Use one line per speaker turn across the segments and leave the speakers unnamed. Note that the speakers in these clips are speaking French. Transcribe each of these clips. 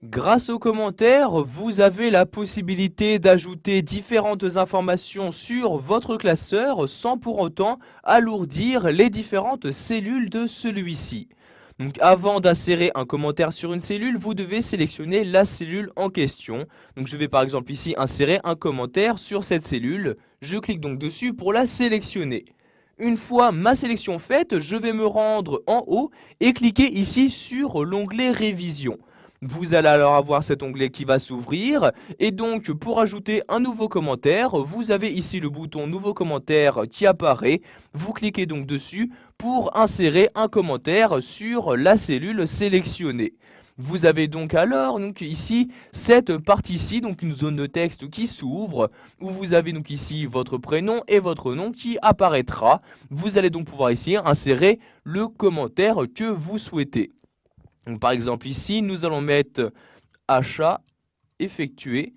Grâce aux commentaires, vous avez la possibilité d'ajouter différentes informations sur votre classeur sans pour autant alourdir les différentes cellules de celui-ci. Donc avant d'insérer un commentaire sur une cellule, vous devez sélectionner la cellule en question. Donc je vais par exemple ici insérer un commentaire sur cette cellule. Je clique donc dessus pour la sélectionner. Une fois ma sélection faite, je vais me rendre en haut et cliquer ici sur l'onglet Révision. Vous allez alors avoir cet onglet qui va s'ouvrir et donc pour ajouter un nouveau commentaire, vous avez ici le bouton nouveau commentaire qui apparaît. Vous cliquez donc dessus pour insérer un commentaire sur la cellule sélectionnée. Vous avez donc alors ici cette partie-ci, donc une zone de texte qui s'ouvre, où vous avez donc ici votre prénom et votre nom qui apparaîtra. Vous allez donc pouvoir ici insérer le commentaire que vous souhaitez. Donc, par exemple ici, nous allons mettre achat effectué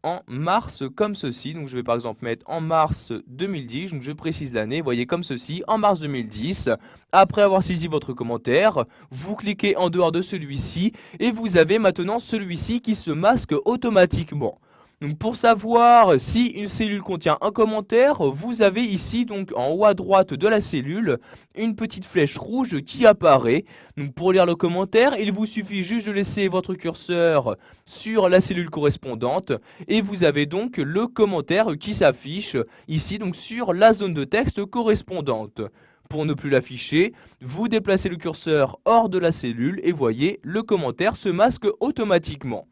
en mars comme ceci. Donc je vais par exemple mettre en mars 2010, donc je précise l'année, voyez comme ceci, en mars 2010. Après avoir saisi votre commentaire, vous cliquez en dehors de celui-ci et vous avez maintenant celui-ci qui se masque automatiquement. Donc pour savoir si une cellule contient un commentaire, vous avez ici donc en haut à droite de la cellule une petite flèche rouge qui apparaît. Donc pour lire le commentaire, il vous suffit juste de laisser votre curseur sur la cellule correspondante et vous avez donc le commentaire qui s'affiche ici donc sur la zone de texte correspondante. Pour ne plus l'afficher, vous déplacez le curseur hors de la cellule et voyez, le commentaire se masque automatiquement.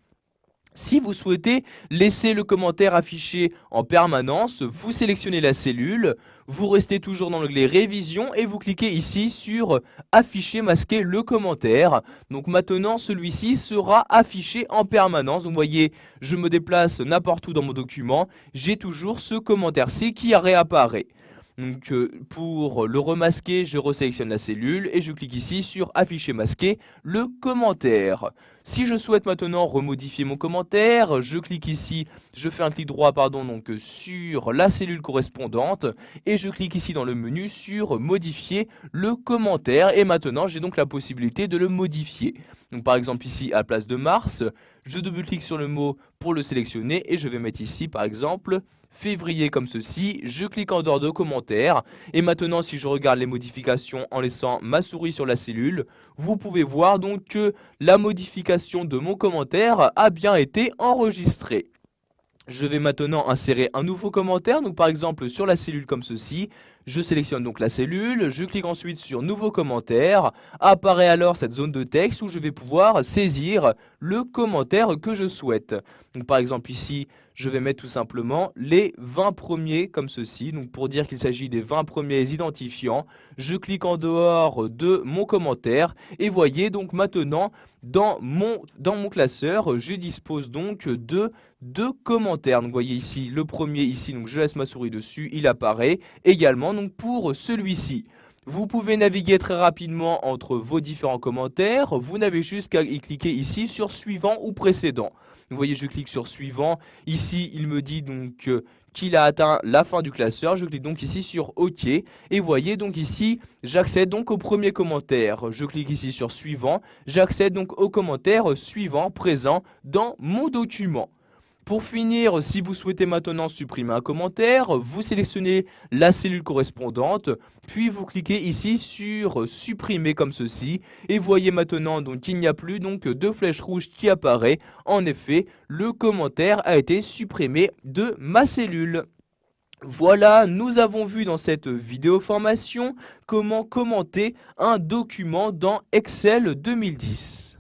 Si vous souhaitez laisser le commentaire affiché en permanence, vous sélectionnez la cellule, vous restez toujours dans l'onglet Révision et vous cliquez ici sur Afficher, masquer le commentaire. Donc maintenant, celui-ci sera affiché en permanence. Donc vous voyez, je me déplace n'importe où dans mon document, j'ai toujours ce commentaire-ci qui réapparaît. Donc pour le remasquer, je resélectionne la cellule et je clique ici sur Afficher masquer le commentaire. Si je souhaite maintenant remodifier mon commentaire, je clique ici, je fais un clic droit sur la cellule correspondante et je clique ici dans le menu sur Modifier le commentaire et maintenant j'ai donc la possibilité de le modifier. Donc par exemple ici à la place de mars, je double-clique sur le mot pour le sélectionner et je vais mettre ici par exemple février comme ceci, je clique en dehors de commentaires et maintenant si je regarde les modifications en laissant ma souris sur la cellule, vous pouvez voir donc que la modification de mon commentaire a bien été enregistrée. Je vais maintenant insérer un nouveau commentaire, donc par exemple sur la cellule comme ceci, je sélectionne donc la cellule, je clique ensuite sur nouveau commentaire, apparaît alors cette zone de texte où je vais pouvoir saisir le commentaire que je souhaite. Donc par exemple ici, je vais mettre tout simplement les 20 premiers comme ceci, donc pour dire qu'il s'agit des 20 premiers identifiants, je clique en dehors de mon commentaire et voyez donc maintenant dans mon classeur, je dispose donc de deux commentaires. Donc vous voyez ici le premier ici, donc je laisse ma souris dessus, il apparaît également donc pour celui-ci. Vous pouvez naviguer très rapidement entre vos différents commentaires, vous n'avez juste qu'à y cliquer ici sur suivant ou précédent. Vous voyez, je clique sur suivant, ici il me dit donc qu'il a atteint la fin du classeur, je clique donc ici sur OK, et voyez donc ici, j'accède donc au premier commentaire, je clique ici sur suivant, j'accède donc au commentaire suivant présent dans mon document. Pour finir, si vous souhaitez maintenant supprimer un commentaire, vous sélectionnez la cellule correspondante, puis vous cliquez ici sur supprimer comme ceci, et voyez maintenant donc qu'il n'y a plus donc de flèche rouge qui apparaît. En effet, le commentaire a été supprimé de ma cellule. Voilà, nous avons vu dans cette vidéo formation comment commenter un document dans Excel 2010.